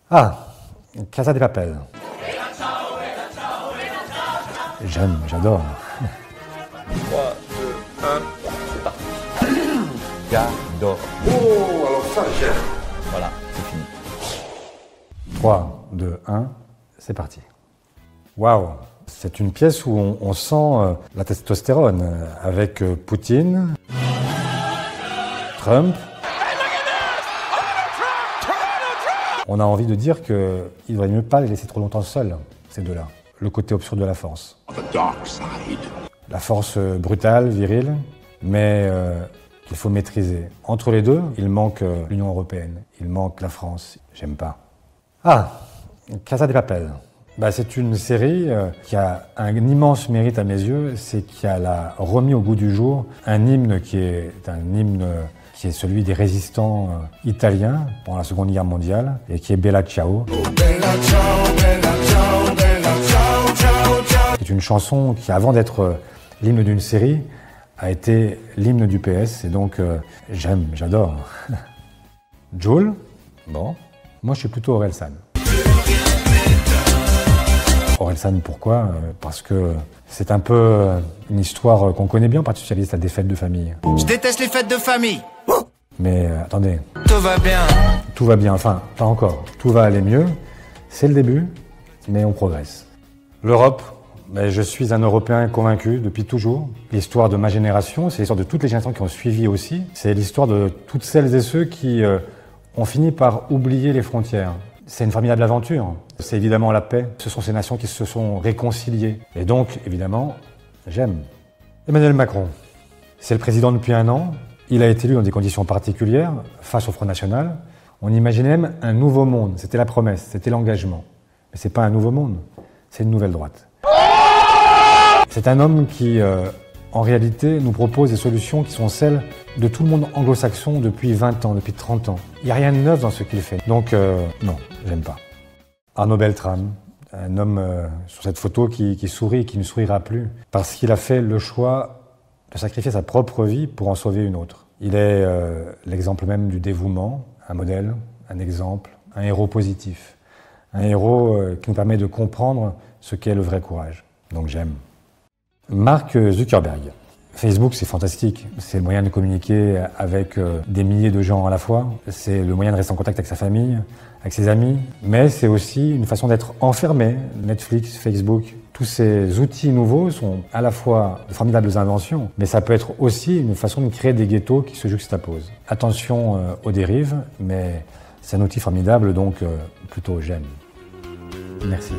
Ah, Casa de Papel. J'aime, j'adore. 3, 2, 1, c'est parti. J'adore. Oh, alors ça, j'aime. Voilà, c'est fini. 3, 2, 1, c'est parti. Waouh, c'est une pièce où on sent la testostérone avec Poutine, Trump. On a envie de dire qu'il ne devrait mieux pas les laisser trop longtemps seuls, ces deux-là. Le côté obscur de la force. La force brutale, virile, mais qu'il faut maîtriser. Entre les deux, il manque l'Union européenne, il manque la France. J'aime pas. Ah, Casa de Papel. C'est une série qui a un immense mérite à mes yeux, c'est qu'elle a remis au goût du jour un hymne qui est celui des résistants italiens pendant la Seconde Guerre mondiale et qui est Bella Ciao. C'est une chanson qui, avant d'être l'hymne d'une série, a été l'hymne du PS et donc j'aime, j'adore. Jul, bon, moi je suis plutôt Orelsan. Orelsan, pourquoi? Parce que c'est un peu une histoire qu'on connaît bien, Parti socialiste, à des fêtes de famille. Je déteste les fêtes de famille. Mais attendez. Tout va bien. Tout va bien, enfin, pas encore. Tout va aller mieux. C'est le début, mais on progresse. L'Europe, je suis un Européen convaincu depuis toujours. L'histoire de ma génération, c'est l'histoire de toutes les générations qui ont suivi aussi. C'est l'histoire de toutes celles et ceux qui ont fini par oublier les frontières. C'est une formidable aventure. C'est évidemment la paix. Ce sont ces nations qui se sont réconciliées. Et donc, évidemment, j'aime. Emmanuel Macron, c'est le président depuis un an. Il a été élu dans des conditions particulières, face au Front National. On imaginait même un nouveau monde. C'était la promesse, c'était l'engagement. Mais c'est pas un nouveau monde, c'est une nouvelle droite. C'est un homme qui, en réalité, nous propose des solutions qui sont celles de tout le monde anglo-saxon depuis 20 ans, depuis 30 ans. Il n'y a rien de neuf dans ce qu'il fait. Donc, non, j'aime pas. Arnaud Beltrame, un homme sur cette photo qui sourit, qui ne sourira plus, parce qu'il a fait le choix de sacrifier sa propre vie pour en sauver une autre. Il est l'exemple même du dévouement, un modèle, un exemple, un héros positif. Un héros qui nous permet de comprendre ce qu'est le vrai courage. Donc j'aime. Mark Zuckerberg. Facebook, c'est fantastique. C'est le moyen de communiquer avec des milliers de gens à la fois. C'est le moyen de rester en contact avec sa famille, avec ses amis. Mais c'est aussi une façon d'être enfermé. Netflix, Facebook, tous ces outils nouveaux sont à la fois de formidables inventions, mais ça peut être aussi une façon de créer des ghettos qui se juxtaposent. Attention aux dérives, mais c'est un outil formidable, donc plutôt j'aime. Merci.